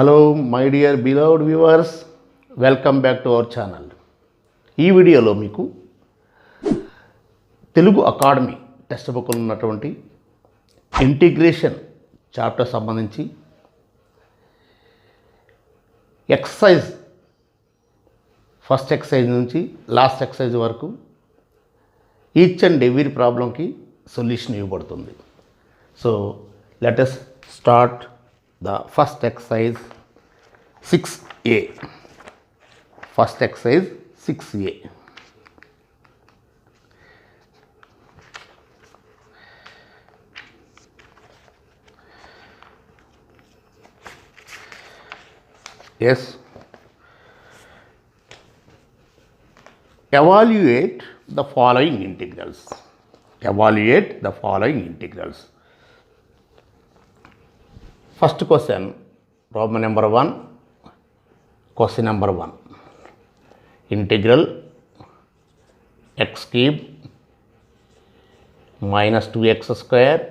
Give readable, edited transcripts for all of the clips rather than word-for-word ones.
Hello my dear beloved viewers, welcome back to our channel. ఈ వీడియోలో మీకు Telugu academy text బుక్లో ఉన్నటువంటి ఇంటిగ్రేషన్ చాప్టర్ సంబంధించి ఎక్సర్సైజ్ ఫస్ట్ ఎక్సర్సైజ్ నుంచి లాస్ట్ ఎక్సర్సైజ్ వరకు ఈచ్ అండ్ ఎవ్రీ ప్రాబ్లంకి సొల్యూషన్ ఇవ్వబడుతుంది. So let us start the first exercise 6a. First exercise 6a. Yes. Evaluate the following integrals. Evaluate the following integrals. First question, problem number 1, question number 1. Integral x cube minus 2x square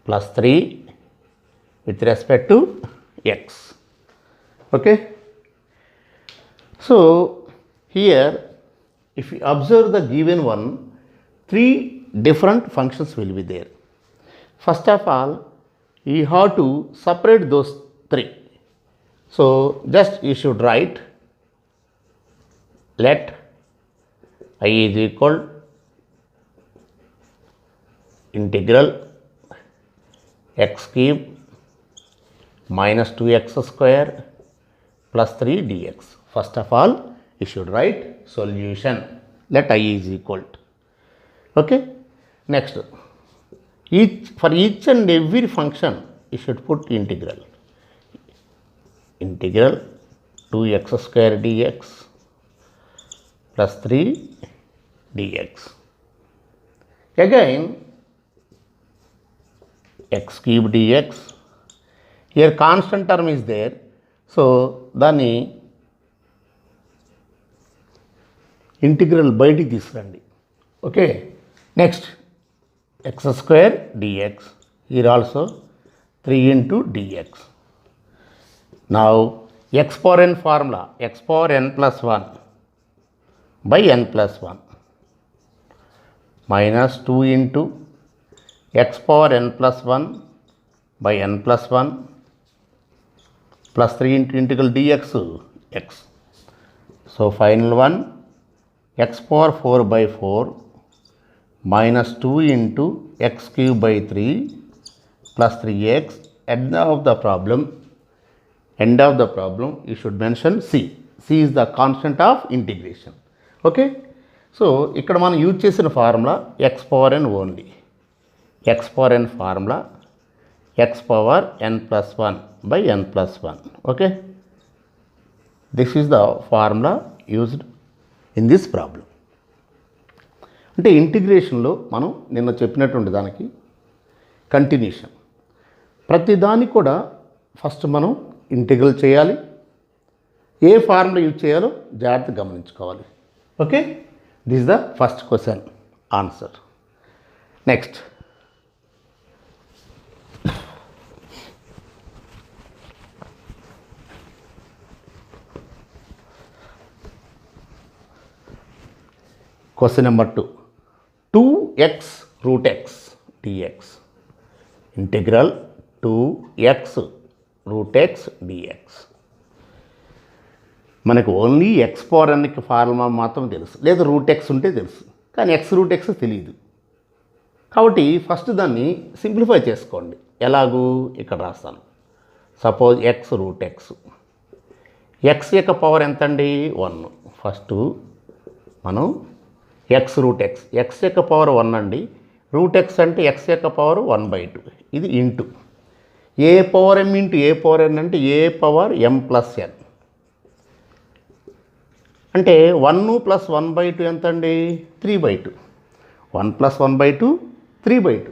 plus 3 with respect to x. Okay. So here if you observe the given one, 3 different functions will be there. First of all, you have to separate those 3. So just you should write let I is equal integral x cube minus 2x square plus 3 dx. First of all, you should write solution. Let I is equal to. Okay. Next, for each and every function you should put integral. Integral 2x square dx plus 3 dx. Again x cube dx. Here constant term is there, so దాన్ని integral బయటికి తీసుకురండి. Okay. Next x square dx, here also 3 into dx. Now x power n formula, x power n plus 1 by n plus 1 minus 2 into x power n plus 1 by n plus 1 plus 3 into integral dx x. So final one, x power 4 by 4 minus 2 into x cube by 3 plus 3x. End of the problem you should mention c. C is the constant of integration. Okay. So ఇక్కడ మనం use చేసిన formula x power n only. x power n formula x power n plus 1 by n plus 1. Okay. This is the formula used in this problem. అంటే ఇంటిగ్రేషన్లో మనం నిన్న చెప్పినటువంటి దానికి continuation. ప్రతిదాన్ని కూడా ఫస్ట్ మనం ఇంటిగ్రల్ చేయాలి. ఏ ఫార్ములా యూజ్ చేయాలో జాగ్రత్తగా గమనించుకోవాలి. Okay. This is the first question answer. Next, question number 2, 2x root x dx. Integral 2x root x dx. మనకు ఓన్లీ ఎక్స్ పవర్ ఎన్కి ఫార్ములా మాత్రం తెలుసు, లేదా రూట్ ఎక్స్ ఉంటే తెలుసు, కానీ ఎక్స్ రూట్ ఎక్స్ తెలియదు. కాబట్టి ఫస్ట్ దాన్ని సింప్లిఫై చేసుకోండి. ఎలాగూ ఇక్కడ రాస్తాను. Suppose x root x, X యొక్క పవర్ ఎంత అండి? 1. ఫస్ట్ మనం ఎక్స్ రూట్ ఎక్స్, ఎక్స్ యొక్క పవర్ 1 అండి. రూట్ ఎక్స్ అంటే ఎక్స్ యొక్క పవర్ 1/2. ఇది ఇంటూ ఏ పవర్ ఎం ఇంటూ ఏ పవర్ ఎన్ అంటే ఏ పవర్ ఎం ప్లస్ ఎన్. అంటే 1 ప్లస్ 1/2 ఎంత అండి? 3/2. 1 plus 1/2 3/2.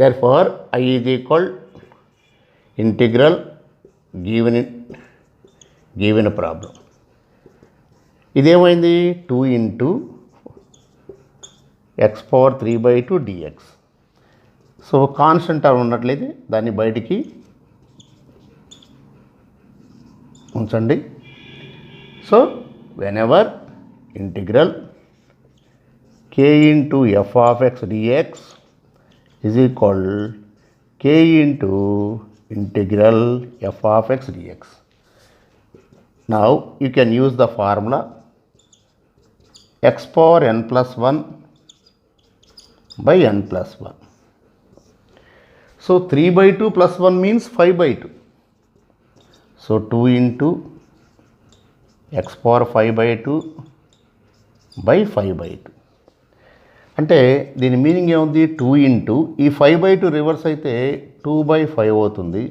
Therefore I is equal integral given problem. ఇదేమైంది? 2 into x power 3/2 dx. So constant term ఉన్నట్లయితే దాన్ని బయటికి ఉంచండి. So whenever integral k into f of x dx is equal k into integral f of x dx. Now you can use the formula x power n plus 1 by n plus 1. So 3 by 2 plus 1 means 5 by 2. So 2 into x power 5 by 2 by 5 by 2. అంటే దీని meaning ఏముంది? 2 into ఈ 5 by 2 reverse అయితే 2 by 5 అవుతుంది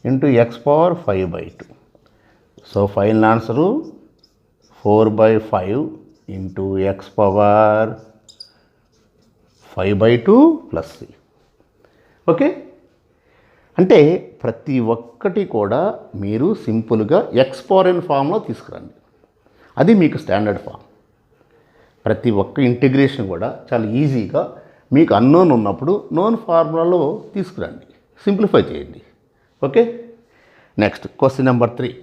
into x power 5 by 2. So final answer 4 by 5 into x power 5 by 2 plus c. Okay, అంటే ప్రతి ఒక్కటి కూడా మీరు సింపుల్గా ఎక్స్ పవర్ ఎన్ ఫామ్లో తీసుకురండి. అది మీకు స్టాండర్డ్ ఫామ్. ప్రతి ఒక్క ఇంటిగ్రేషన్ కూడా చాలా ఈజీగా మీకు అన్నోన్ ఉన్నప్పుడు నోన్ ఫార్ములాలో తీసుకురండి, సింప్లిఫై చేయండి. Okay, next question number 3.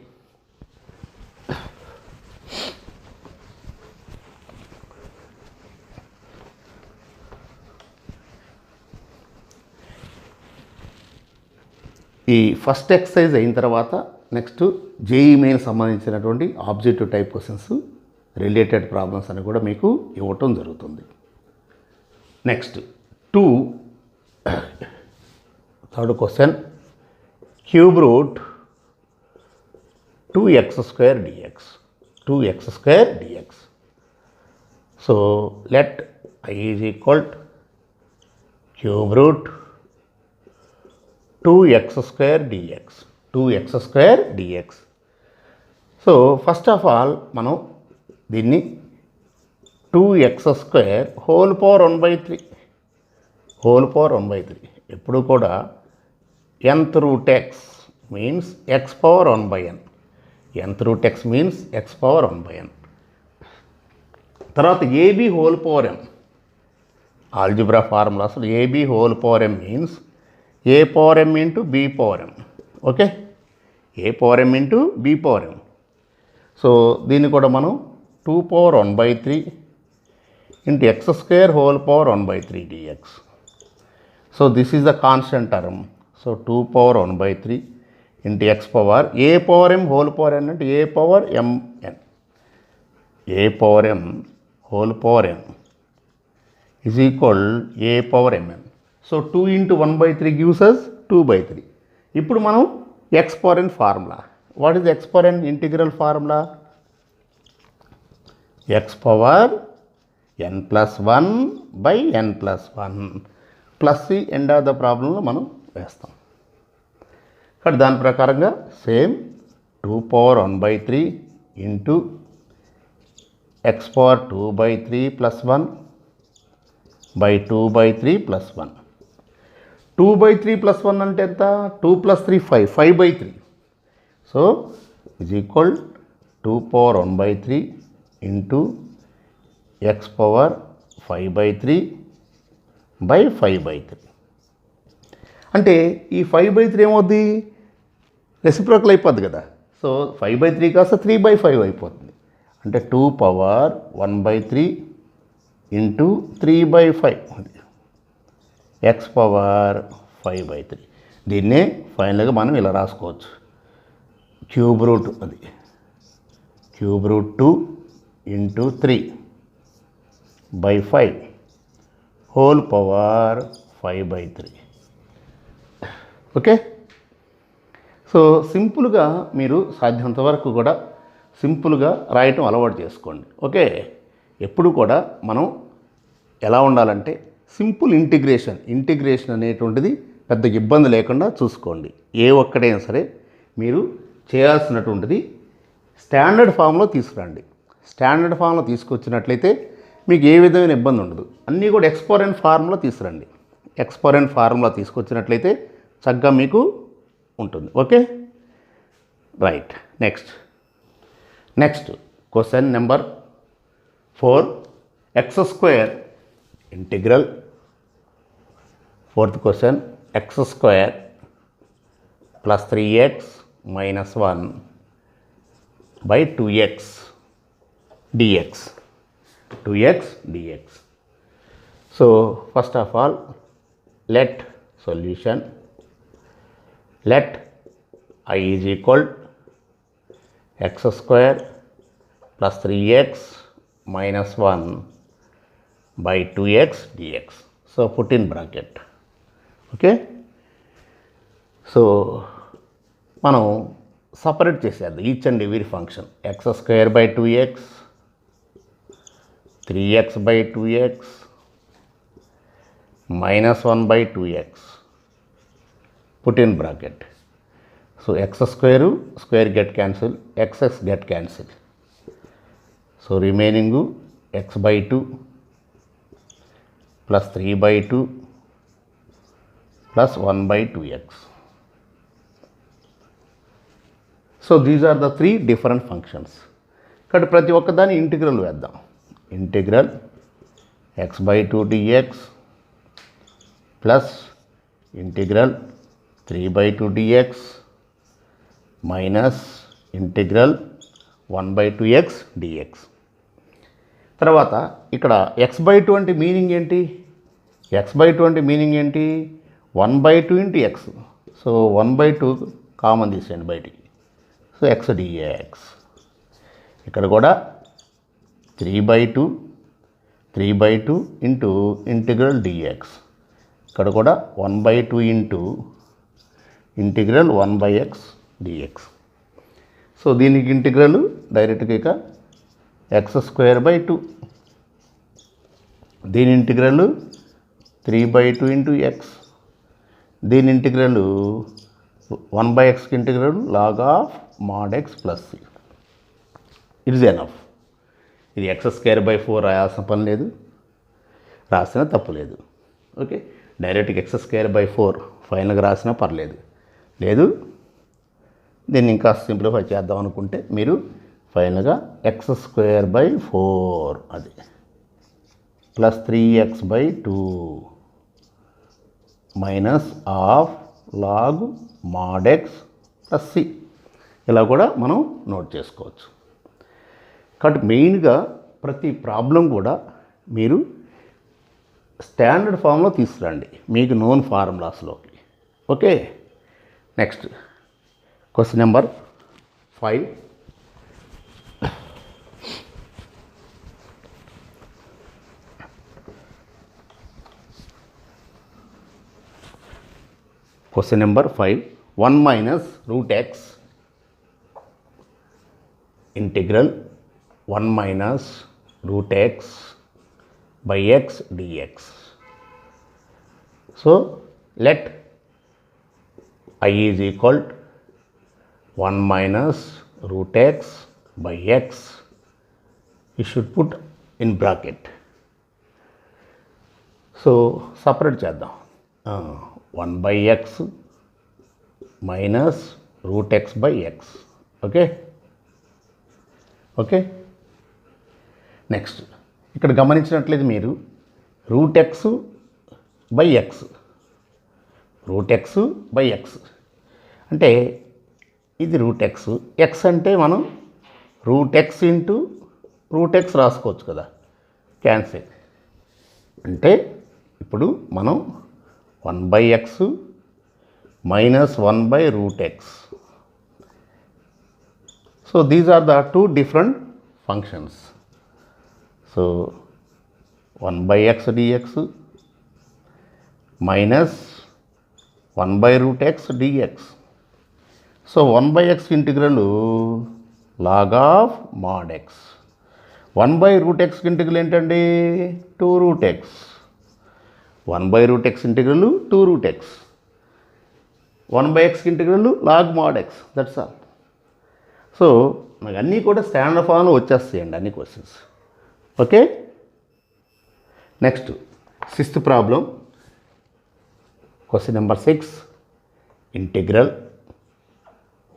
ఈ ఫస్ట్ ఎక్సర్సైజ్ అయిన తర్వాత నెక్స్ట్ జేఈ మెయిన్ సంబంధించినటువంటి objective type questions, related problems అని కూడా మీకు ఇవ్వటం జరుగుతుంది. Next third question, cube root 2x² dx. 2x² dx. So let I is equal cube root 2x² dx. 2x² dx. So first of all మనం దీన్ని 2x² whole power 1/3 whole power 1/3. ఎప్పుడు కూడా nth root x means x power 1/n. nth root x means x power 1/n. తర్వాత ab whole power m. Algebra formulas ab whole power m means a power m into b power m. Okay, a power m into b power m. So దీన్ని కూడా మనం 2 power 1/3 into x² whole power 1/3 dx. So this is the constant term. So 2 power 1/3 into x power a power m whole power n అంటే a power mn. a power m whole power n is equal a power mn. So 2 into 1/3 gives us 2/3. ఇప్పుడు మనం x power n formula. What is x power n integral formula? x power n plus 1 by n plus 1 plus C end of the ప్రాబ్లంలో మనం వేస్తాం. కాబట్టి దాని ప్రకారంగా same 2 power 1/3 into x power 2/3 plus 1 by 2/3 plus 1. 2/3 plus 1 అంటే ఎంత? 2 plus 3 5, 5/3. So is equal 2 power 1/3 into x power 5/3 by 5/3. అంటే ఈ 5/3 ఏమవుద్ది? రెసిప్రోకల్ అయిపోద్ది కదా. సో 5/3 కాస్త 3/5 అయిపోతుంది. అంటే 2 పవర్ 1/3 ఇంటూ 3/5 x పవర్ 5/3. దీన్నే ఫైనల్గా మనం ఇలా రాసుకోవచ్చు. క్యూబ్ రూట్ అది cube root 2 into 3/5 whole power 5/3. Okay, so సింపుల్గా మీరు సాధ్యమంత వరకు కూడా సింపుల్గా రాయటం అలవాటు చేసుకోండి. ఓకే, ఎప్పుడు కూడా మనం ఎలా ఉండాలంటే సింపుల్ ఇంటిగ్రేషన్ అనేటువంటిది పెద్ద ఇబ్బంది లేకుండా చూసుకోండి. ఏ ఒక్కడైనా సరే మీరు చేయాల్సినటువంటిది స్టాండర్డ్ ఫామ్లో తీసుకురండి. స్టాండర్డ్ ఫామ్లో తీసుకొచ్చినట్లయితే మీకు ఏ విధమైన ఇబ్బంది ఉండదు. అన్నీ కూడా x పవర్ n ఫార్ములా తీసుకురండి. x పవర్ n ఫార్ములా తీసుకొచ్చినట్లయితే చక్కగా మీకు ఉంటుంది. Okay, right. Next question number 4, x² integral. Fourth question, x² plus 3x minus 1 by 2x dx. 2x dx. So first of all, let solution, let I is equal x square plus 3x minus 1 by 2x dx. So put in bracket. Okay. So మనం separate చేసేద్దాం each and every function. X square by 2x, 3x by 2x, minus 1 by 2x, put in bracket. So x square get cancel, xx get cancel. So remaining x by 2 plus 3 by 2 plus 1 by 2x. So these are the three different functions. ఇక్కడ ప్రతి ఒక్కదాని integral వేద్దాం. Integral x by 2 dx plus integral 3 by 2 dx minus integral 1 by 2x dx. తర్వాత ఇక్కడ x by 2 అంటే meaning ఏంటి? x by 2 అంటే meaning ఏంటి? 1 by 2 into x. So 1 by 2 common తీసేయండి బయటికి. So x dx. ఇక్కడ కూడా 3 by 2 ఇంటూ ఇంటిగ్రల్ dx. ఇక్కడ కూడా 1 by 2 into integral 1 by x dx. So దీనికి ఇంటిగ్రల్ డైరెక్ట్గా ఇక ఎక్స్ స్క్వేర్ బై 2, దీని ఇంటిగ్రల్ 3 by 2 ఇంటూ ఎక్స్, దీని integral 1 by x integral log of mod x plus C. It is enough. ఇది x square by 4 రాయాల్సిన పని లేదు, రాసినా తప్పు లేదు. ఓకే, డైరెక్ట్గా ఎక్స్ స్క్వేర్ బై 4 ఫైనల్గా రాసినా పర్లేదు. లేదు దీన్ని ఇంకా సింప్లిఫై చేద్దాం అనుకుంటే మీరు ఫైనల్గా ఎక్స్ స్క్వేర్ బై 4 అది plus 3x by 2 minus of log mod x plus C. ఇలా కూడా మనం నోట్ చేసుకోవచ్చు. కాబట్టి మెయిన్గా ప్రతి ప్రాబ్లం కూడా మీరు స్టాండర్డ్ ఫామ్లో తీసుకురండి, మీకు నోన్ ఫార్ములాస్లోకి. Okay, next question number 5. Question number 5. 1 minus root x integral 1 minus root x by x dx. So let I is equal 1 minus root x by x. You should put in bracket. So separate చేద్దాం. 1 by x minus root x by x. Okay okay, next ఇక్కడ గమనించినట్లయితే మీరు route x by X, route x by X అంటే ఇది root x, X అంటే మనం root x into root x రాసుకోవచ్చు కదా, క్యాన్సిల్. అంటే ఇప్పుడు మనం 1 by x minus 1 by root x. So these are the two different functions. So 1 by x dx minus 1 by root x dx. So 1 by x integral log of mod x. 1 by root x integral ఏంటండి? 2 root x. 1 by root x integral 2 root x. 1 by x integral log mod x. That's all. So నాకు అన్నీ కూడా standard ఫామ్లో వచ్చేస్తాయండి అన్ని questions. Okay, next 6th problem. Question number 6. Integral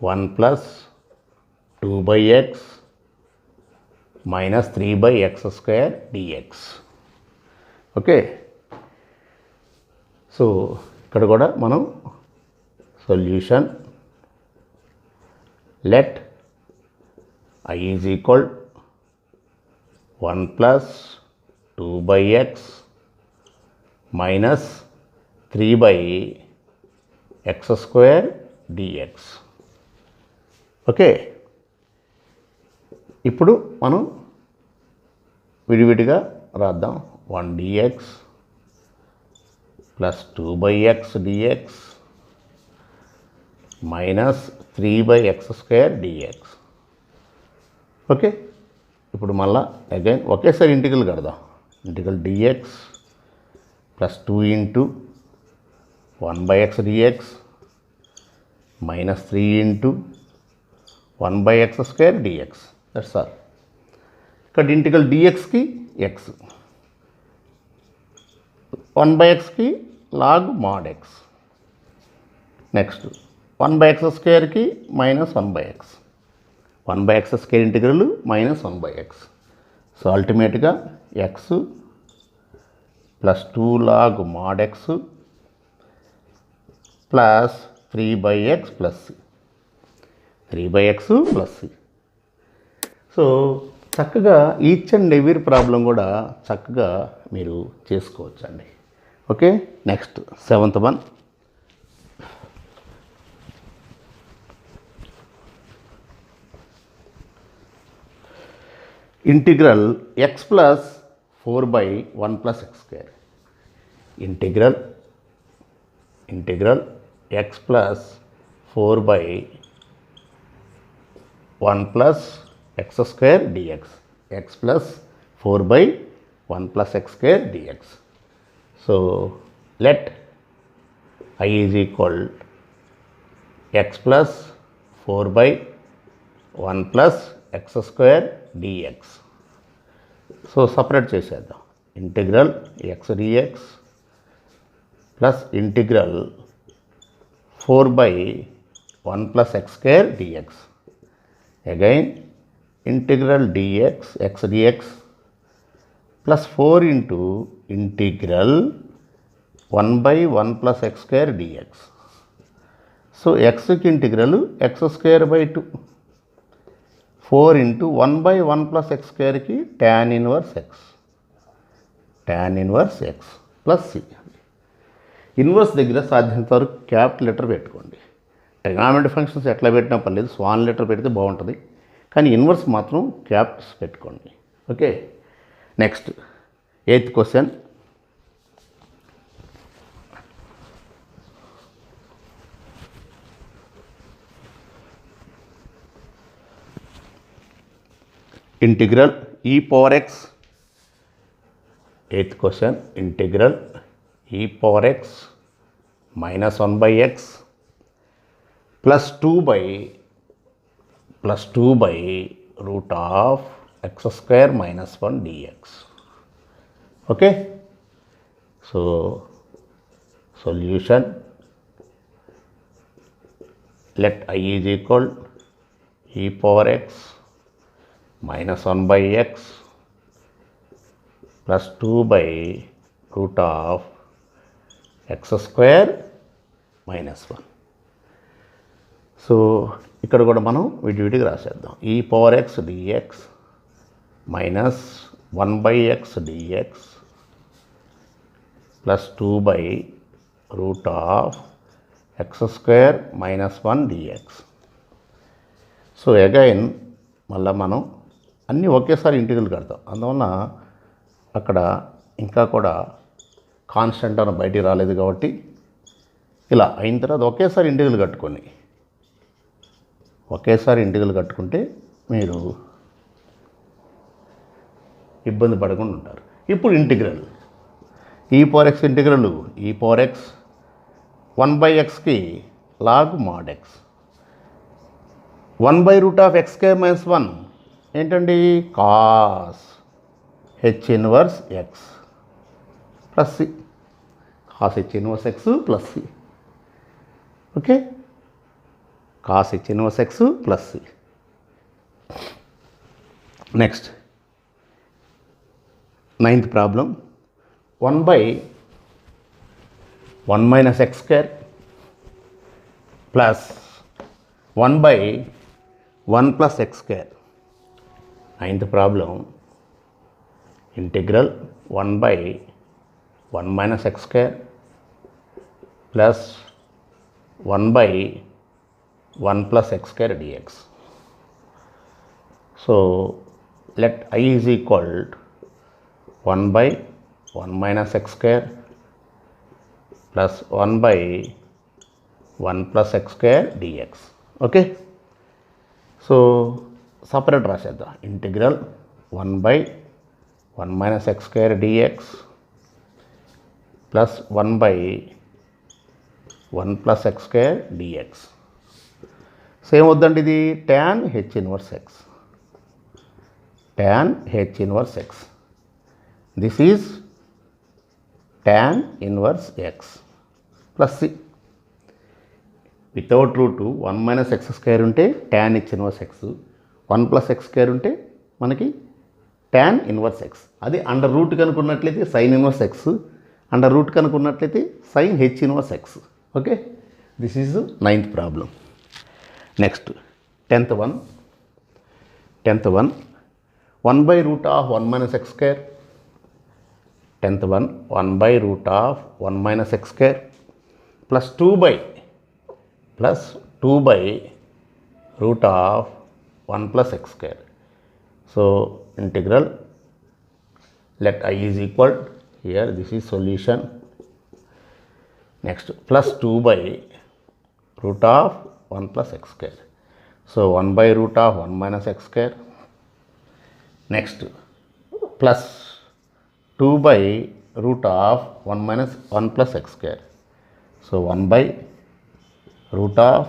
1 plus 2 by x minus 3 by x square dx. Okay, so ఇక్కడ కూడా మనం solution let I is equal 1 plus 2 by x minus 3 by x square dx. Okay, ఇప్పుడు మనం విడివిడిగా రాద్దాం. 1 dx plus 2 by x dx minus 3 by x square dx. Okay, ఇప్పుడు మళ్ళా again ఒకేసారి ఇంటిగ్రల్ కడదాం. Integral dx plus 2 into 1 by x dx minus 3 into 1 by x square dx. That's all. ఇక్కడ ఇంటిగ్రల్ dxకి x, 1 by xకి log mod x, next 1 by x స్క్వేర్కి minus 1 by x, 1 by x square integral minus 1 by x. So అల్టిమేట్గా x plus 2 log mod x plus 3 by x plus c, 3 by x plus c. So చక్కగా each and every problem కూడా చక్కగా మీరు చేసుకోవచ్చండి. Okay, next 7th one. Integral x plus 4 by 1 plus x square. Integral x plus 4 by 1 plus x square dx. x plus 4 by 1 plus x square dx. So let I is equal x plus 4 by 1 plus x square dx. So separate చేసేద్దాం. Integral x dx plus integral 4 by 1 plus x square dx. Again integral dx x dx plus 4 into integral 1 by 1 plus x square dx. So xకి integral x square by 2, 4 into 1 by 1 plus x స్క్వేర్కి tan inverse x plus c. Inverse దగ్గర సాధ్యంత వరకు capital letter పెట్టుకోండి. Trigonometry functions ఎట్లా పెట్టినా పర్లేదు, small letter పెడితే బాగుంటుంది, కానీ ఇన్వర్స్ మాత్రం క్యాపిటల్స్ పెట్టుకోండి. Okay, next 8th question. Integral e power x, 8th question. Integral e power x minus 1 by x plus 2 by root of x square minus 1 dx. Okay, so solution let I is equal e power x minus 1 by x plus 2 by root of x square minus 1. So ఇక్కడ కూడా మనం విడివిడిగా రాసేద్దాం. e power x dx minus 1 by x dx plus 2 by root of x square minus 1 dx. So again మళ్ళీ మనం అన్నీ ఒకేసారి integral కడతాం. అందువల్ల అక్కడ ఇంకా కూడా కాన్స్టెంట్ అని బయటికి రాలేదు కాబట్టి ఇలా అయిన తర్వాత ఒకేసారి ఇంటిగ్రల్ కట్టుకుంటే మీరు ఇబ్బంది పడకుండా ఉంటారు. ఇప్పుడు integral e power x integral e power x 1 by xకి log mod x 1 by root of x square minus 1 ఏంటండి, cos h inverse x plus c, cos h inverse x plus c. Okay, cos h inverse x plus c. Next 9th problem. 1 by 1 minus x square plus 1 by 1 plus x square Ninth problem, integral 1 by 1 minus x square plus 1 by 1 plus x square dx. So let I is equal to 1 by 1 minus x square plus 1 by 1 plus x square dx. Okay. So separate రాసేద్దాం. Integral 1 by 1 minus x square dx plus 1 by 1 plus x square dx. So ఏమవుద్దండి ఇది tan h inverse x. Tan h inverse x. This is tan inverse x plus c. Without root 1 minus x square ఉంటే tan h inverse x, 1 plus x square ఉంటే మనకి tan inverse x. అది under root కనుక్కున్నట్లయితే sine inverse x, under root కనుక్కున్నట్లయితే sine h inverse x. Okay, this is ninth problem. Next tenth one 1 by root of 1 minus x square. 10th one 1 by root of 1 minus x square plus 2 by root of 1 plus x square. So integral, let I is equal, here this is solution. Next plus 2 by root of 1 plus x square. So 1 by root of 1 minus x square. Next plus 2 by root of 1 minus 1 plus x square. So 1 by root of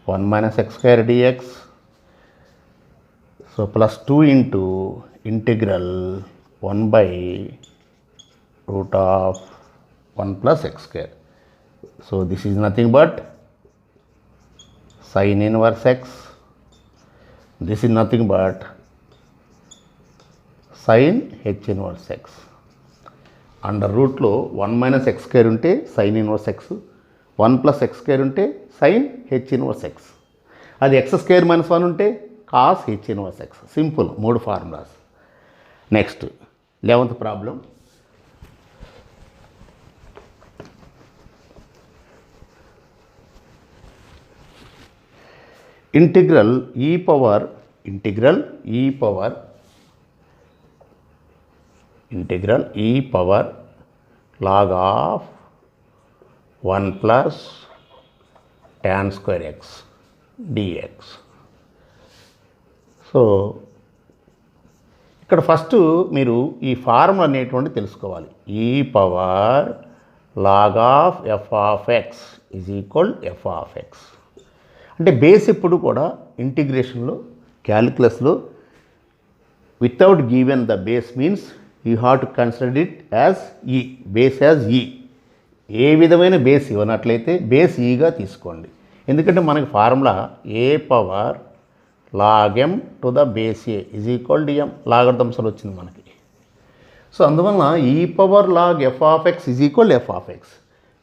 1 minus x square dx. So plus 2 into integral 1 by root of 1 plus x square. So this is nothing but sin inverse x. This is nothing but sin h inverse x. Under రూట్లో 1 minus x square ఉంటే sine inverse x, 1 plus x square ఉంటే sine h inverse x, అది x square minus 1 ఉంటే cos h inverse x. Simple, 3 formulas. Next 11th problem. Integral e పవర్ log of 1 plus tan square x dx. So ఇక్కడ first మీరు ఈ formula అనేటువంటి తెలుసుకోవాలి. e పవర్ log of f of x is equal f of x. అంటే base ఎప్పుడు కూడా ఇంటిగ్రేషన్లో, క్యాలిక్యులస్లో without given the base means you have to consider it as e, base as e. ఏ విధమైన బేస్ ఇవ్వనట్లయితే బేస్ ఈగా తీసుకోండి. ఎందుకంటే మనకి formula a power log m to the base a is equal to m, లాగర్థమ్స్లో వచ్చింది మనకి. సో అందువలన e power log f of x is equal f of x.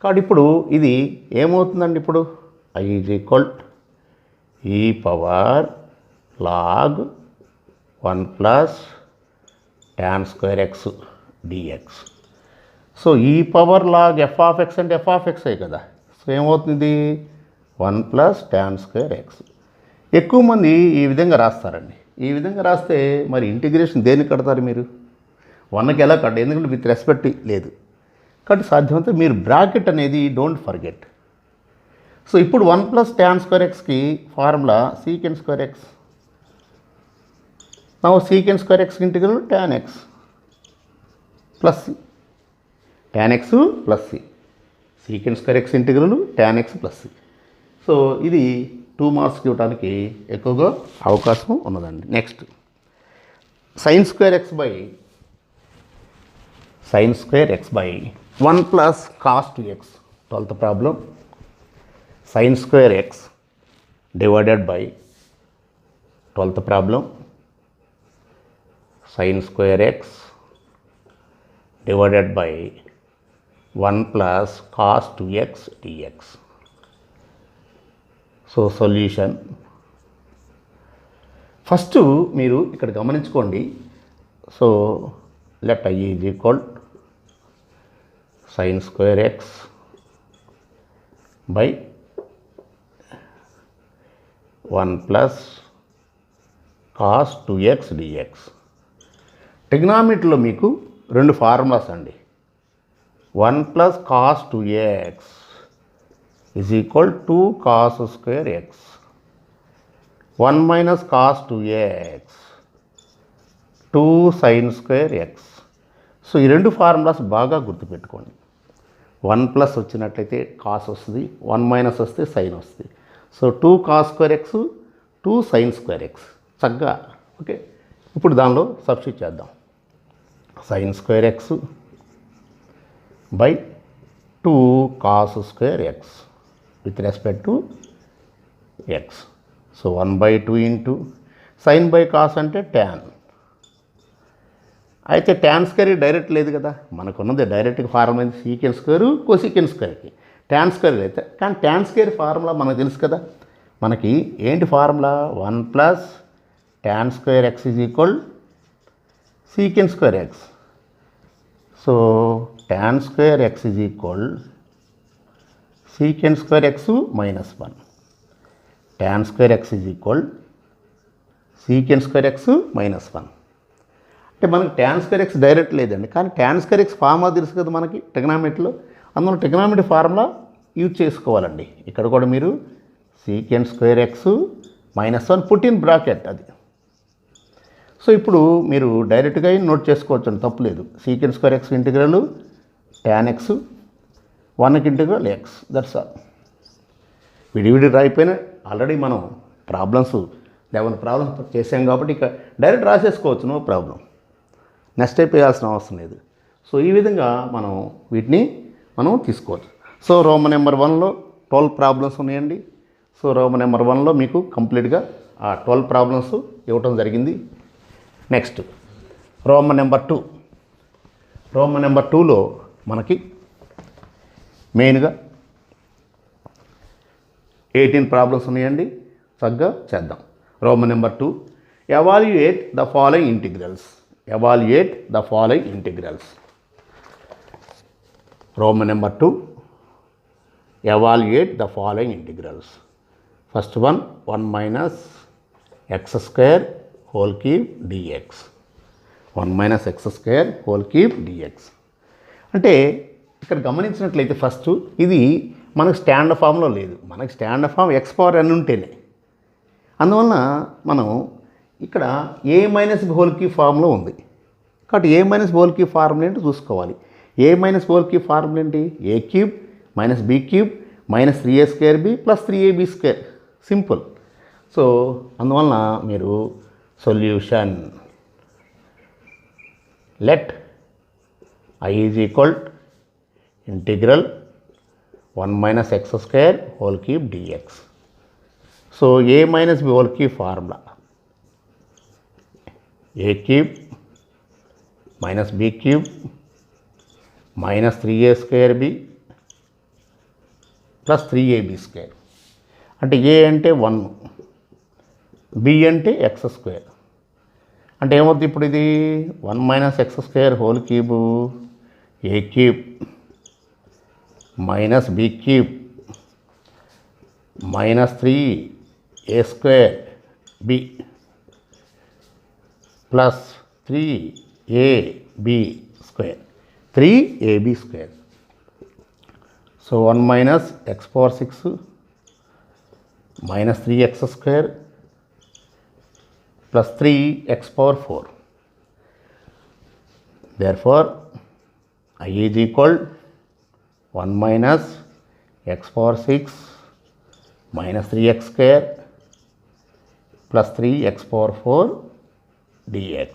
కాబట్టి ఇప్పుడు ఇది ఏమవుతుందండి, ఇప్పుడు I is equal e power log 1 plus tan square x dx. So e power log f of x అంటే ఎఫ్ ఆఫ్ ఎక్స్ కదా. So ఏమవుతుంది, 1 plus tan square X. ఎక్కువ మంది ఈ విధంగా రాస్తారండి. ఈ విధంగా రాస్తే మరి ఇంటిగ్రేషన్ దేనికి కడతారు మీరు? 1కి ఎలా కట్ట, ఎందుకంటే విత్ రెస్పెక్ట్ లేదు. కాబట్టి సాధ్యమైతే మీరు బ్రాకెట్ అనేది డోంట్ ఫర్గెట్. సో ఇప్పుడు 1 ప్లస్ tan స్క్వేర్ ఎక్స్కి formula secant square x. Now secant square x integral tan x plus c, tan x plus c, secant square x integral tan x plus c. So ఇది 2 మార్క్స్కి ఇవ్వడానికి ఎక్కువగా అవకాశం ఉన్నదండి. Next sine square x by 1 plus cos 2x. 12th problem. Sine square x divided by 12th problem. sin square x divided by 1 plus cos 2x dx. So solution, first మీరు ఇక్కడ గమనించుకోండి. So let I is equal sin square x by 1 plus cos 2x dx. ట్రిగ్నామెట్రీలో మీకు రెండు formulas అండి. 1 plus cos 2x is equal to cos square x. 1 minus cos 2x 2 sin square x. So ఈ రెండు formulas బాగా గుర్తుపెట్టుకోండి. 1 plus వచ్చినట్లయితే cos వస్తుంది, 1 minus వస్తే సైన్ వస్తుంది. So 2 cos square x 2 sine square x చక్కగా. ఓకే, ఇప్పుడు దానిలో సబ్స్టిట్యూట్ చేద్దాం. Sine square x by 2 cos square x with respect to x. So 1/2 into sine by cos అంటే ట్యాన్. అయితే ట్యాన్ స్క్వేర్ డైరెక్ట్ లేదు కదా, మనకున్నది డైరెక్ట్గా ఫార్ములా అయింది సీకెన్ స్క్వేర్ కోసికెన్ స్క్వేర్కి. ట్యాన్ స్క్వేర్ అయితే కానీ ట్యాన్ స్క్వేర్ ఫార్ములా మనకు తెలుసు కదా. మనకి ఏంటి formula? 1 plus tan square X is equal సీకెన్ square X. So tan square X is equal సీకెన్ square x minus 1. Tan square X is equal సీకెన్ square x minus 1. అంటే మనకి tan square X direct లేదండి, కానీ tan square X formula తెలుసు కదా మనకి ట్రిగ్నామెట్రీలో. అందులో trigonometry formula use చేసుకోవాలండి. ఇక్కడ కూడా మీరు secant square x minus 1 put in bracket అది. సో ఇప్పుడు మీరు డైరెక్ట్గా నోట్ చేసుకోవచ్చు అండి, తప్పులేదు. Secant square x integral tan x 1కి ఇంటిగ్రల్ ఎక్స్, దట్స్ ఆల్. విడివిడి రాయిపోయినా ఆల్రెడీ మనం ప్రాబ్లమ్స్ 11 ప్రాబ్లమ్స్ చేసాం కాబట్టి ఇక డైరెక్ట్ రాసేసుకోవచ్చు, నో ప్రాబ్లం. నెక్స్ట్ టైప్ వేయాల్సిన అవసరం లేదు. సో ఈ విధంగా వీటిని మనం తీసుకోవచ్చు. సో రోమన్ నెంబర్ 1లో 12 ప్రాబ్లమ్స్ ఉన్నాయండి. సో రోమన్ నెంబర్ 1లో మీకు కంప్లీట్గా ఆ 12 ప్రాబ్లమ్స్ ఇవ్వటం జరిగింది. Next Roman number 2. Roman number 2లో మనకి మెయిన్గా 18 ప్రాబ్లమ్స్ ఉన్నాయండి. చక్కగా చేద్దాం. Roman number 2, evaluate the following integrals. Evaluate the following integrals. Roman number 2, evaluate the following integrals. First one 1 minus x square whole cube dx. 1 minus x square whole cube dx. అంటే ఇక్కడ గమనించినట్లయితే first ఇది మనకు standard ఫామ్లో లేదు. మనకి standard form x power n ఉంటేనే. అందువలన మనం ఇక్కడ a minus b whole cube formula ఉంది కాబట్టి a minus whole cube formula ఏంటి చూసుకోవాలి. A minus whole cube formula ఏంటి? A cube minus b cube minus 3a square b plus 3ab square, simple. So అందువలన మీరు solution let I is equal integral 1 minus x square whole cube dx. So a minus b whole cube formula A cube minus b cube minus 3a square b plus 3ab square. అంటే a అంటే 1, B అంటే X square. అంటే ఏమవుతుంది ఇప్పుడు ఇది 1 minus x square whole cube a cube minus b cube minus 3a square b plus 3ab square, 3ab square. So 1 minus x power 6 minus 3x square plus 3x power 4. Therefore I is equal 1 minus x power 6 minus 3x square plus 3x power 4 dx.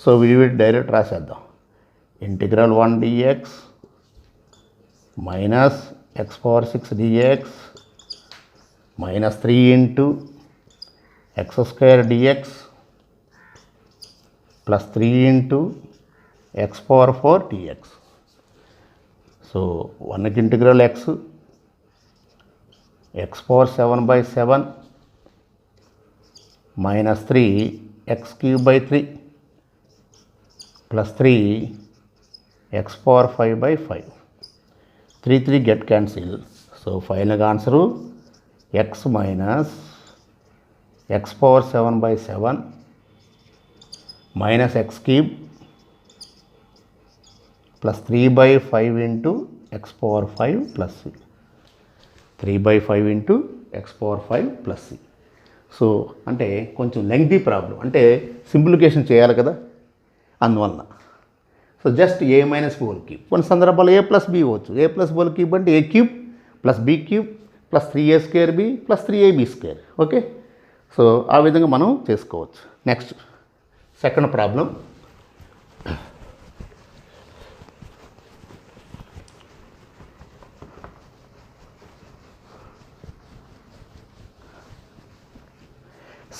So విడివి direct రాసేద్దాం. Integral 1 dx minus x power 6 dx minus 3 into x square dx plus 3 into X power 4 dx. So 1కి integral X power 7/7 minus 3 x cube by 3 plus 3 x power 5 by 5. 3 get cancelled. So final answer x minus x power 7 by 7 minus x cube plus 3 by 5 into x power 5 plus c. 3 by 5 into x power 5 plus c. So అంటే కొంచెం lengthy problem, అంటే simplification చేయాలి కదా, అందువలన. So just a minus b whole cube. కొన్ని సందర్భాల్లో ఏ plus B ఇవ్వచ్చు. ఏ plus whole cube అంటే a cube plus b cube plus 3a square b plus 3ab square. Okay, so ఆ విధంగా మనం చేసుకోవచ్చు. Next second problem.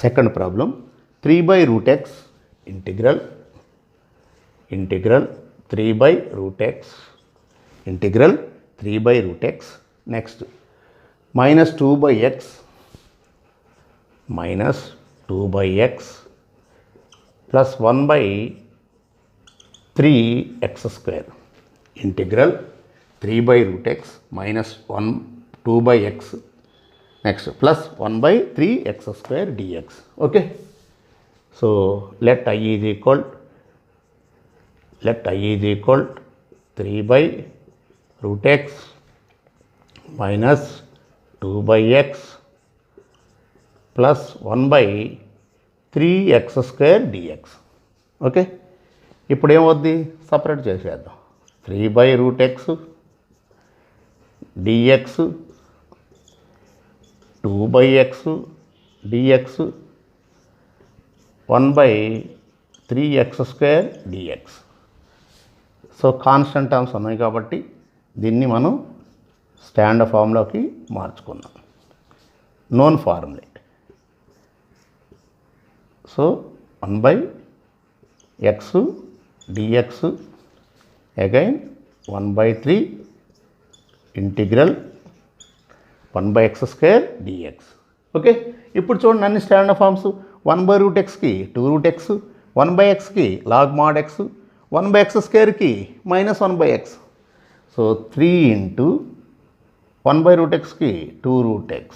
Second problem, 3 by root x integral 3 by root x integral 3 by root x. Next, minus 2 by x plus 1 by 3x square integral 3 by root x minus 2 by x. Next, plus 1 by 3x square dx. Okay, so let I is equal 3 by root x minus 2 by x plus 1 by 3x square dx. Okay, ఇప్పుడు ఏమవుద్ది, separate చేసేద్దాం. 3 by root x dx 2 by x dx 1 by 3x square dx. So constant terms ఉన్నాయి కాబట్టి దీన్ని మనం standard ఫార్ములాకి మార్చుకున్నాం, known formulate. So 1 by x dx again 1 by 3 integral 1 by x square dx. Okay, ఇప్పుడు చూడండి అన్ని స్టాండర్డ్ ఫార్మ్స్. 1 by root xకి 2 root x, 1 by xకి log mod x, 1 by x squareకి minus 1 by x. So 3 into 1 by root xకి 2 root x.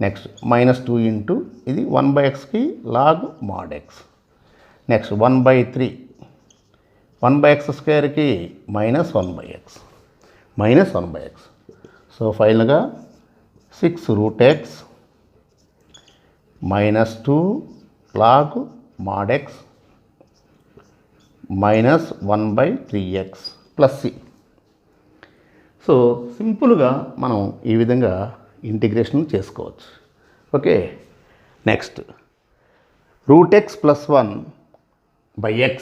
Next minus 2 into ఇది 1 by xకి log mod x. Next 1 by 3 1 by x squareకి minus 1 by x. So ఫైనల్గా 6 root x minus 2 log mod x minus 1 by 3x plus c. So సింపుల్గా మనం ఈ విధంగా integration చేసుకోవచ్చు. Okay, next root x plus 1 by x.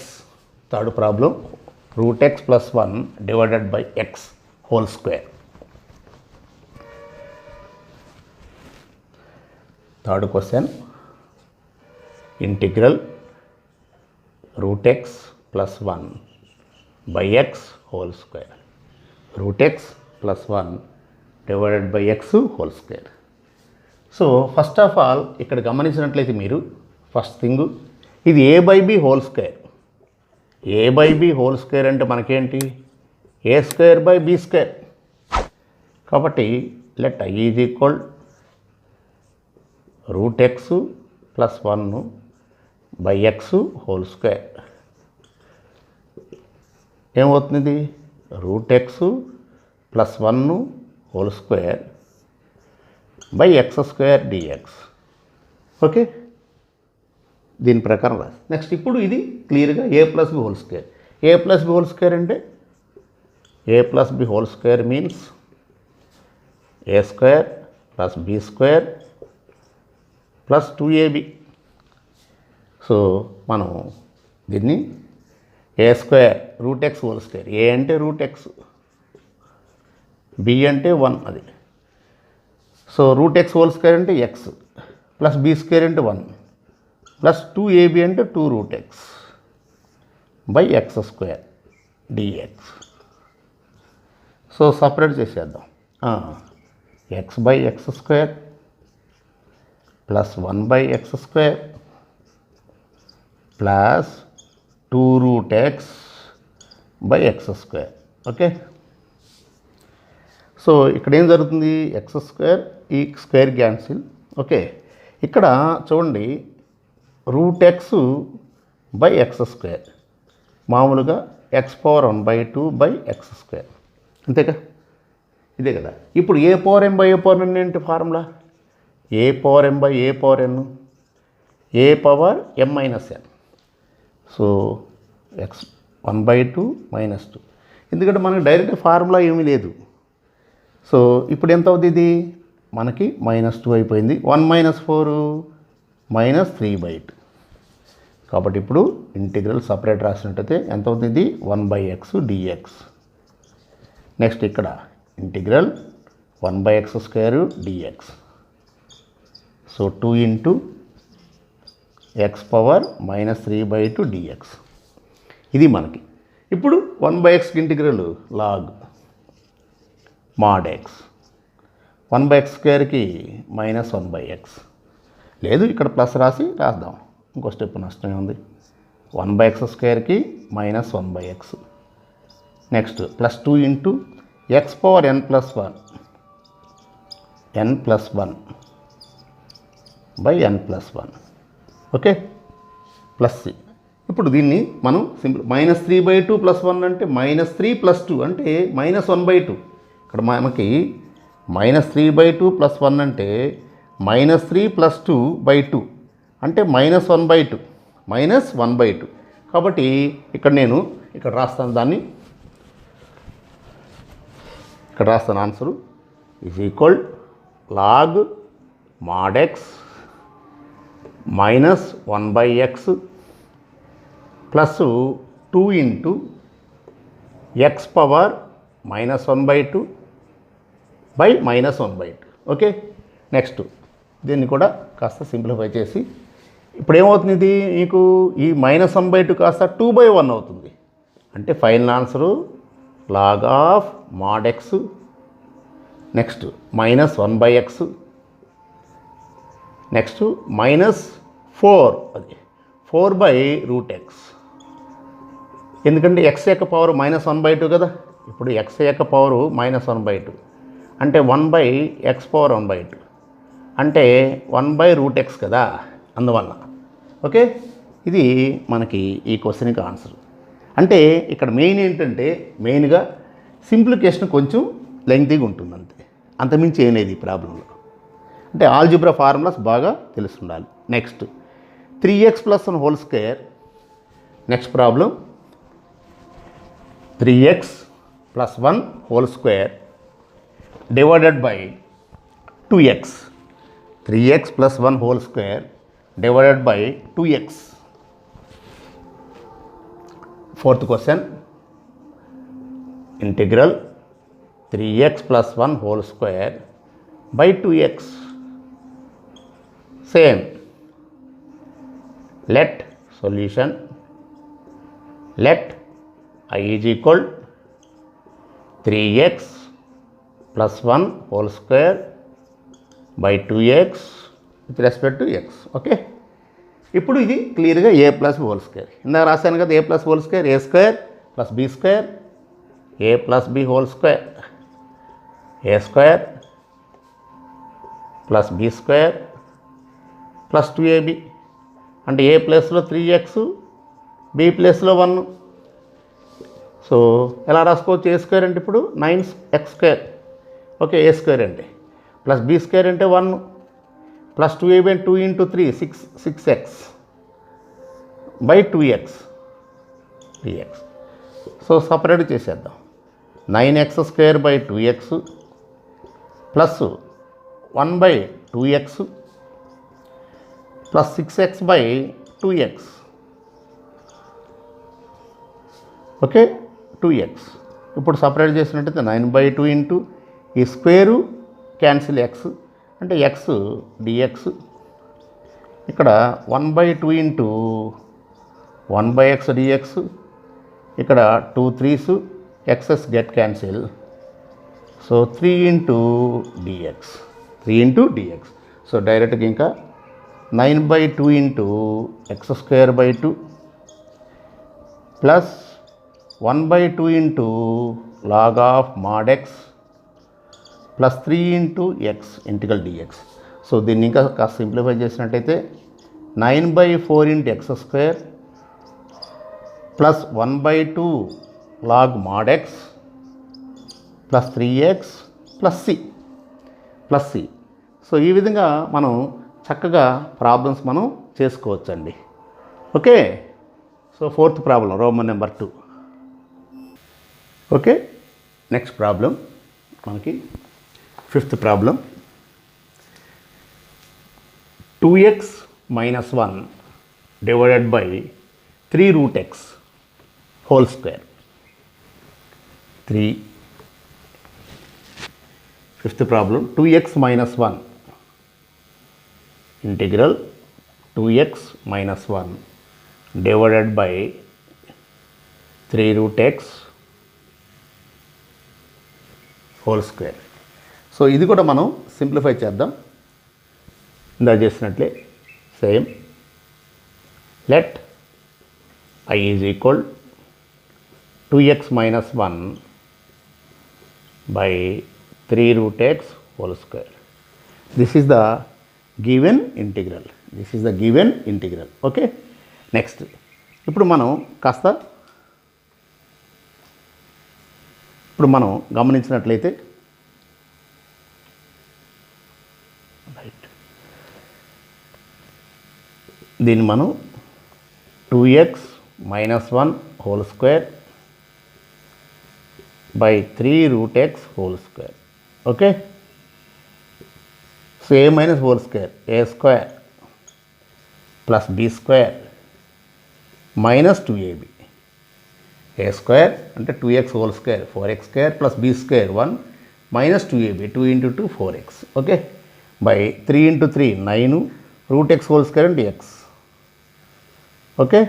Third problem, root x plus 1 divided by x whole square. Third question, integral root x plus 1 by x whole square. root x plus 1 divided by x whole square. So first of all ఇక్కడ గమనించినట్లయితే మీరు first thing, ఇది a by b whole square. a by b whole square అంటే మనకేంటి, a square by b square. కాబట్టి let I is equal root x plus 1 by x whole square. ఏమవుతుంది, root x plus 1 హోల్ square by x square dx. Okay, దీని ప్రకారం రాసి next ఇప్పుడు ఇది క్లియర్గా a plus b whole square. a plus b whole square అంటే a plus b whole square means a square plus b square plus 2ab. So మనం దీన్ని a square root x whole square, a అంటే root x, b అంటే 1 అది. సో root x whole square అంటే x plus b square అంటే 1 plus 2ab అంటే 2 root x by x square dx. So separate చేసేద్దాం. X by x square plus 1/x² plus 2√x/x². Okay, so ఇక్కడ ఏం జరుగుతుంది, x² ఈ స్క్వేర్ క్యాన్సిల్. ఓకే, ఇక్కడ చూడండి √x/x², మామూలుగా x⁴1/2/x², అంతేగా, ఇదే కదా. ఇప్పుడు a⁴m/a⁴n ఏంటి formula, a⁴m/a⁴n a⁻m−n. So x1/2 -2, ఎందుకంటే మనకి డైరెక్ట్ ఫార్ములా ఏమీ లేదు. సో ఇప్పుడు ఎంత అవుతుంది, ఇది మనకి -2 అయిపోయింది. 1 - 4 -3/2. కాబట్టి ఇప్పుడు ఇంటిగ్రల్ సపరేట్ రాసినట్టయితే ఎంత అవుతుంది, 1/x dx. నెక్స్ట్ ఇక్కడ integral 1/x² dx. So 2 × x⁻−3/2 dx. ఇది మనకి ఇప్పుడు 1/x integral log mod x, 1/x²కి -1/x. లేదు ఇక్కడ ప్లస్ రాద్దాం, ఇంకో స్టెప్ నష్టమే ఉంది. 1/x²కి -1/x. Next plus 2 × x⁴n+1 n+1/n+1. Okay, plus C. ఇప్పుడు దీన్ని మనం సింపుల్ -3/2 + 1 అంటే -3 + 2 అంటే -1/2. ఇక్కడ మనకి -3/2 + 1 అంటే -3 + 2/2 అంటే -1/2. కాబట్టి ఇక్కడ నేను రాస్తాను దాన్ని, ఇక్కడ రాస్తాను answer = log mod x -1/x plus 2 × x⁻−1/2/-1/2. Okay, next దీన్ని కూడా కాస్త సింప్లిఫై చేసి ఇప్పుడు ఏమవుతుంది, ఇది మీకు ఈ -1/2 కాస్త 2/1 అవుతుంది. అంటే final answer log mod x next -1/x next -4, అది 4/√x. ఎందుకంటే x యొక్క పవర్ -1/2 కదా. ఇప్పుడు x యొక్క పవర్ -1/2 అంటే 1/x⁴1/2 అంటే 1/√x కదా, అందువల్ల. ఓకే, ఇది మనకి ఈ క్వశ్చన్కి ఆన్సర్. అంటే ఇక్కడ మెయిన్ ఏంటంటే మెయిన్గా సింప్లికేషన్ కొంచెం లెంగ్తీగా ఉంటుంది, అంతమించి ఏం లేదు ఈ ప్రాబ్లంలో. అంటే ఆల్జిబ్రా ఫార్ములాస్ బాగా తెలుసుండాలి. Next 3x + 1² next problem 3x + 1² divided by 2x. 3x + 1² divided by 2x. Fourth question integral 3x + 1² by 2x. Same. let solution let I is equal 3x + 1² by 2x with respect to x. Okay, ఇప్పుడు ఇది క్లియర్గా a + b². ఇందాక రాశాను కదా, a + b² a² + b² a + b² a² + b² + 2ab అంటే ఏ ప్లేస్లో 3x b ప్లేస్లో 1. So ఎలా రాసుకోవచ్చు, a² అంటే ఇప్పుడు 9x². ఓకే, a² అంటే ప్లస్ b² అంటే 1 ప్లస్ 2ab అంటే 2 × 3 6x by 2x 3x. So separate చేసేద్దాం. 9x² by 2x plus 1/2x plus 6x by 2x. Okay, 2x. ఇప్పుడు సపరేట్ చేసినట్టయితే 9/2 ఇంటూ ఈ స్క్వేరు క్యాన్సిల్ x అంటే x dx. ఇక్కడ 1/2 into 1/x dx. ఇక్కడ 2 3s x's get cancel. So 3 × dx. So డైరెక్ట్గా ఇంకా 9/2 into x square by 2 plus 1/2 into log of mod x plus 3 into x integral dx. So దీన్ని ఇంకా కాస్త simplify చేసినట్టయితే 9/4 into x square plus 1/2 log mod x plus 3x plus c. So ఈ విధంగా మనం చక్కగా ప్రాబ్లమ్స్ మనం చేసుకోవచ్చండి. Okay, so fourth problem Roman number 2. Okay, next problem మనకి fifth problem. 2x minus 1 divided by 3 root x whole square. 3. Fifth problem, 2x minus 1 integral 2x minus 1 divided by 3 root x whole square. So ఇది కూడా మనం simplify చేద్దాం. ఇందా చేసినట్లే same. Let I is equal 2x minus 1 by 3 root x whole square. This is the given integral. Okay, next ఇప్పుడు మనం గమనించినట్లయితే right, దీన్ని మనం 2x minus 1 whole square by 3 root x whole square. Okay, so a minus whole square a square plus b square minus 2ab. a square అంటే 2x whole square 4x square plus b square 1 minus 2ab 2 into 2 4x. Okay, by 3 into 3 9 root x whole square అంటే x. Okay,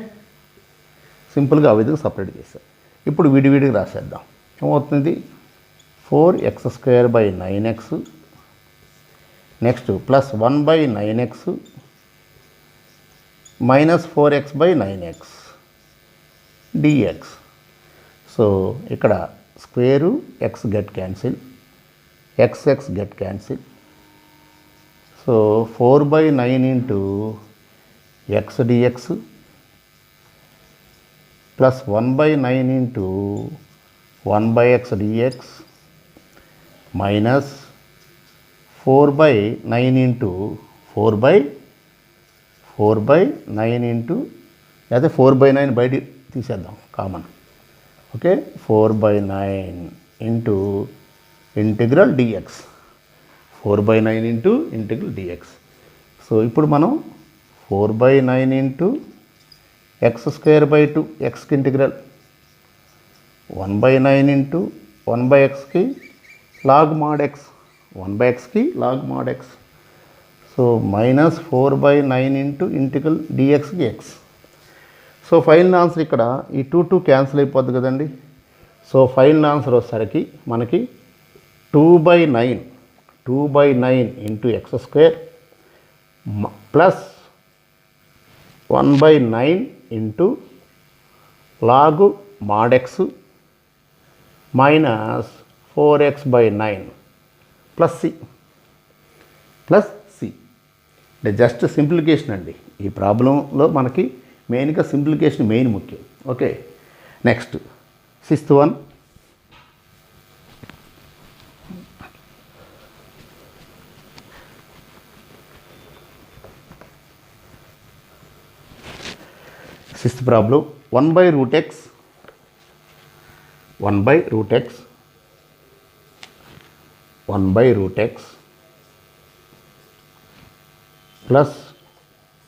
సింపుల్గా ఆ విధంగా separate చేస్తాం. ఇప్పుడు విడివిడిగా రాసేద్దాం. ఏమవుతుంది, 4x square by 9x next plus 1/9x minus 4x by 9x dx. So ఇక్కడ square x get cancel, x get cancel. So 4/9 into x dx plus 1/9 into 1/x dx minus 4/9 into 4/9 into లేదా 4/9 బయట తీసేద్దాం common. Okay, 4/9 into integral dx. 4/9 into integral dx. So ఇప్పుడు మనం 4/9 into x square by 2 xకి integral 1/9 into 1/xకి log mod x 1/xకి log mod x. So minus 4/9 into integral dxకి x. So final answer ఇక్కడ ఈ 2 క్యాన్సిల్ అయిపోద్ది కదండి. సో ఫైనల్ ఆన్సర్ వచ్చేసరికి మనకి 2/9 into x square plus 1/9 into log mod x minus 4x by 9 plus c. అంటే just సింప్లికేషన్ అండి. ఈ ప్రాబ్లంలో మనకి మెయిన్గా సింప్లికేషన్ మెయిన్ ముఖ్యం. Okay, next sixth one. Sixth problem 1/root x plus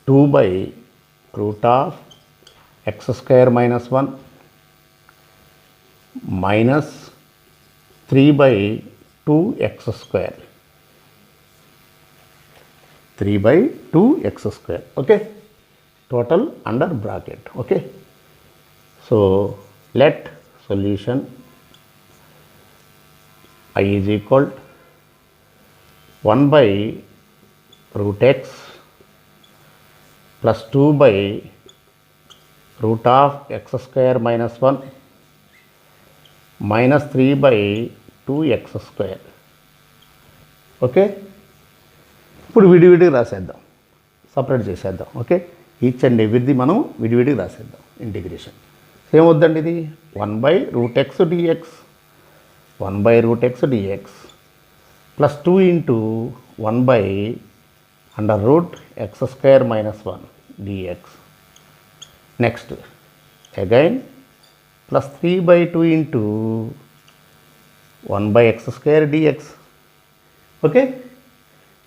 2/root of x square minus 1 minus 3/2x square. Okay, total under bracket. Okay, so let solution I is equal 1/root x plus 2 by root of x square minus 1 minus 3 by 2x square. Okay, ఇప్పుడు విడివిడిగా రాసేద్దాం, separate చేసేద్దాం. Okay, each and ఎవ్రీది మనం విడివిడిగా రాసేద్దాం integration. ఏమొద్దండి ఇది 1 by root x dx, 1 by root x dx plus 2 into 1 by under root x square minus 1 dx. Next again plus 3 by 2 into 1 by x square dx. Okay,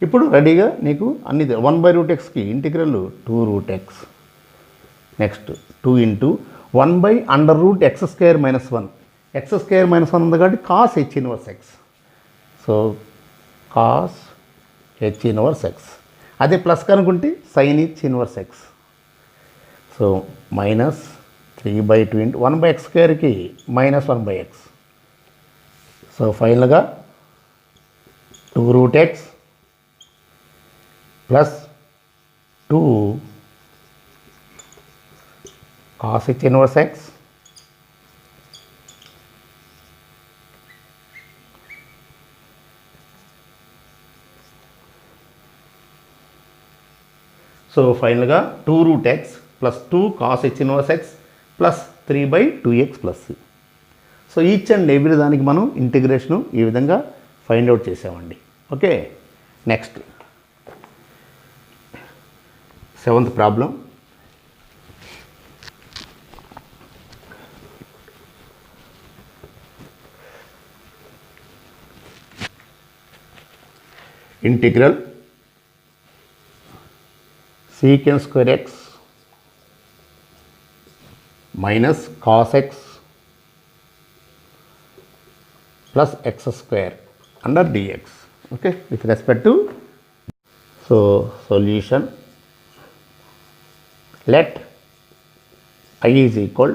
ఇప్పుడు రెడీగా నీకు అన్ని 1 బై రూట్ ఎక్స్కి integral 2 root x. Next 2 into 1 by under root x square minus 1, x square minus 1 ఉంది కాబట్టి cos h inverse x. So cos h inverse x. అదే plus కనుకుంటే sine h inverse x. So minus 3 by 2 into 1 by x స్క్వేర్కి minus 1 by x. So ఫైనల్గా 2 root x plus 2 cos h inverse x so ఫైనల్గా 2 root x plus 2 cos h inverse x plus 3 by 2x plus. So each and every దానికి మనం integration ఈ విధంగా find out చేసామండి. Okay, next 7th problem. Integral secant square x minus cos x plus x square under dx. Okay, with respect to, so solution, let I is equal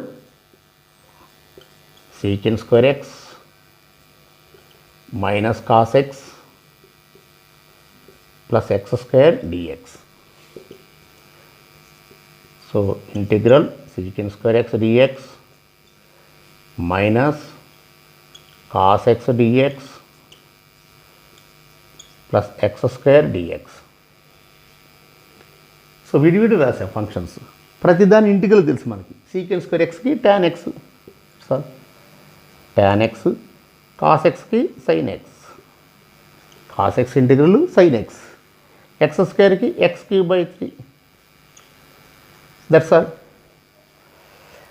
secant square x minus cos x plus x square dx. So integral secant square x dx minus cos x dx plus x square dx. So విడివిడి రాసే functions, ప్రతిదాని integral తెలుసు మనకి. Secant square ఎక్స్కి tan x, sir tan x, cos xకి sin x, cos x ఇంటిగ్రల్ sin x, x స్క్వేర్కి x³ 3. That's all.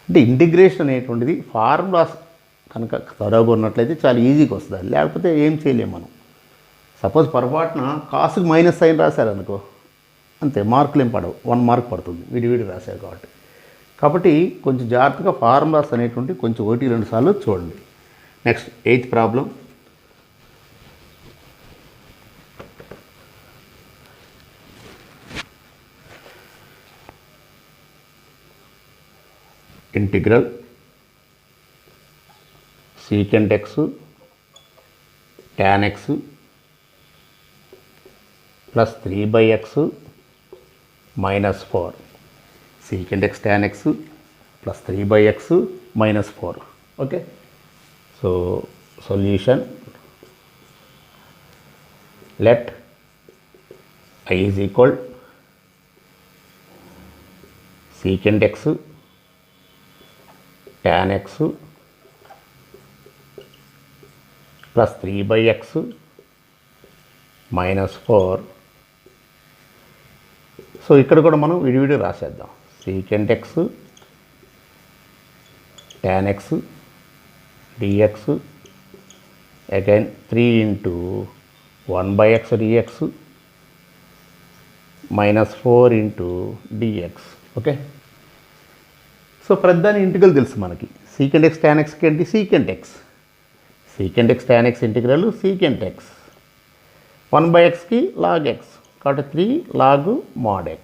అంటే ఇంటిగ్రేషన్ అనేటువంటిది ఫార్ములాస్ కనుక త్వరగా ఉన్నట్లయితే చాలా ఈజీగా వస్తుంది, లేకపోతే ఏం చేయలేము మనం. సపోజ్ పొరపాటున కాసుకు మైనస్ సైన్ రాశారనుకో, అంతే, మార్కులు ఏం పడవు, 1 మార్క్ పడుతుంది విడివిడి రాశారు కాబట్టి. కాబట్టి కొంచెం జాగ్రత్తగా ఫార్ములాస్ అనేటువంటి కొంచెం 1-2 సార్లు చూడండి. Next 8th problem. Integral secant x tan x plus 3 by x minus 4, secant x tan x plus 3 by x minus 4. Okay, so solution, let I is equal secant x tan x plus 3 by x minus 4. So ఇక్కడ కూడా మనం విడివిడి రాసేద్దాం. secant x tan x dx again 3 into 1 by x dx minus 4 into dx. Okay, so ప్రధాన integral తెలుసు మనకి. secant x tan x ఏంటి? secant x, secant x tan x integral secant x, 1 by xకి log x కాబట్టి 3 log mod x,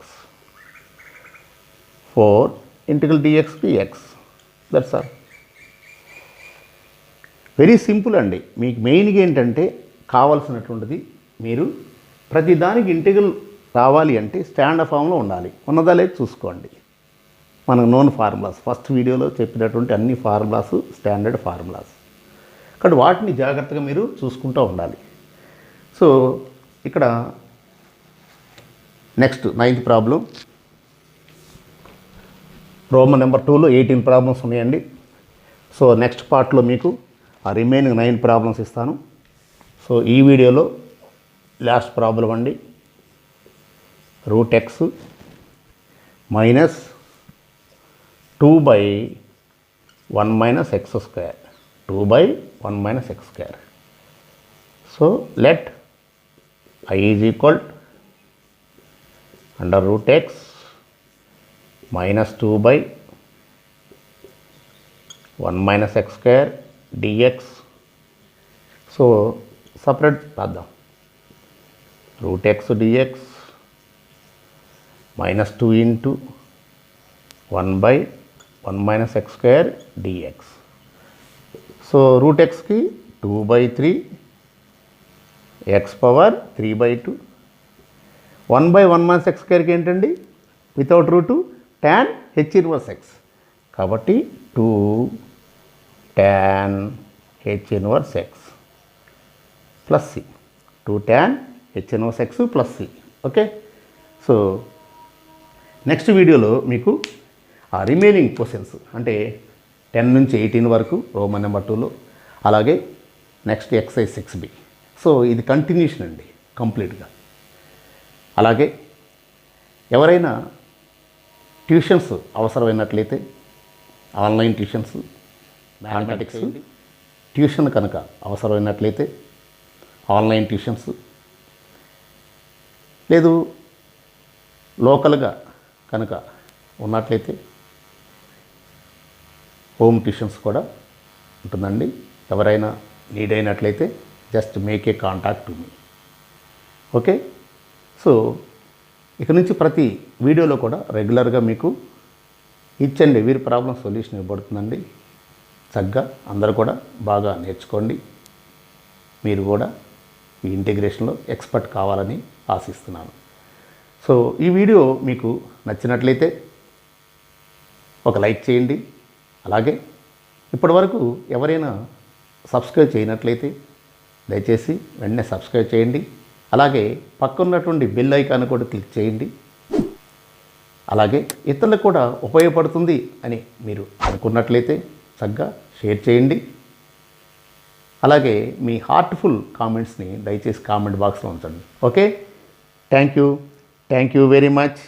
4 integral dxకి x. That's all. Very simple అండి. మీకు మెయిన్గా ఏంటంటే కావాల్సినటువంటిది మీరు ప్రతిదానికి ఇంటిగ్రల్ రావాలి అంటే స్టాండర్డ్ ఫామ్లో ఉండాలి. ఉన్నదా లేదు చూసుకోండి. మనకు నోన్ ఫార్ములాస్ ఫస్ట్ వీడియోలో చెప్పినటువంటి అన్ని ఫార్ములాస్ స్టాండర్డ్ ఫార్ములాస్, కాబట్టి వాటిని జాగ్రత్తగా మీరు చూసుకుంటూ ఉండాలి. సో ఇక్కడ next 9th problem, Roman number 2లో 18 ప్రాబ్లమ్స్ ఉన్నాయండి. సో నెక్స్ట్ పార్ట్లో మీకు ఆ రిమైనింగ్ 9 ప్రాబ్లమ్స్ ఇస్తాను. సో ఈ వీడియోలో లాస్ట్ ప్రాబ్లం అండి, √x minus 2/1 - x², 2/1 - x². So let I is equal under √x minus 2/1 - x² dx. So separate రాద్దాం. √x dx minus 2 into 1/1 - x² dx. So √xకి 2/3, x పవర్ 3/2, 1/1 - x² ఏంటండి without root tan h inverse x, కాబట్టి 2 tan h inverse x plus c, 2 tan h inverse x plus c. Okay. So next వీడియోలో మీకు ఆ remaining questions అంటే 10 నుంచి 18 వరకు Roman number 2లో, అలాగే నెక్స్ట్ ఎక్సైజ్ 6B. సో ఇది కంటిన్యూషన్ అండి కంప్లీట్గా. అలాగే ఎవరైనా ట్యూషన్స్ అవసరమైనట్లయితే ఆన్లైన్ ట్యూషన్స్, మ్యాథమెటిక్స్ ట్యూషన్ కనుక అవసరమైనట్లయితే ఆన్లైన్ ట్యూషన్స్, లేదు లోకల్గా కనుక ఉన్నట్లయితే హోమ్ ట్యూషన్స్ కూడా ఉంటుందండి. ఎవరైనా నీడ్ అయినట్లయితే just make a contact to me. Okay. So ఇక నుంచి ప్రతి వీడియోలో కూడా రెగ్యులర్గా మీకు each and every problem solution ఇవ్వబడుతుందండి. చక్కగా అందరూ కూడా బాగా నేర్చుకోండి. మీరు కూడా ఈ ఇంటిగ్రేషన్లో ఎక్స్పర్ట్ కావాలని ఆశిస్తున్నాను. సో ఈ వీడియో మీకు నచ్చినట్లయితే ఒక లైక్ చేయండి. అలాగే ఇప్పటివరకు ఎవరైనా సబ్స్క్రైబ్ చేయనట్లయితే దయచేసి వెంటనే సబ్స్క్రైబ్ చేయండి. అలాగే పక్కన్నటువంటి బెల్ ఐకాన్ కూడా క్లిక్ చేయండి. అలాగే ఇతరులకు కూడా ఉపయోగపడుతుంది అని మీరు అనుకున్నట్లయితే చక్కగా షేర్ చేయండి. అలాగే మీ హార్ట్ఫుల్ కామెంట్స్ని దయచేసి కామెంట్ బాక్స్లో ఉంచండి. Okay. Thank you very much.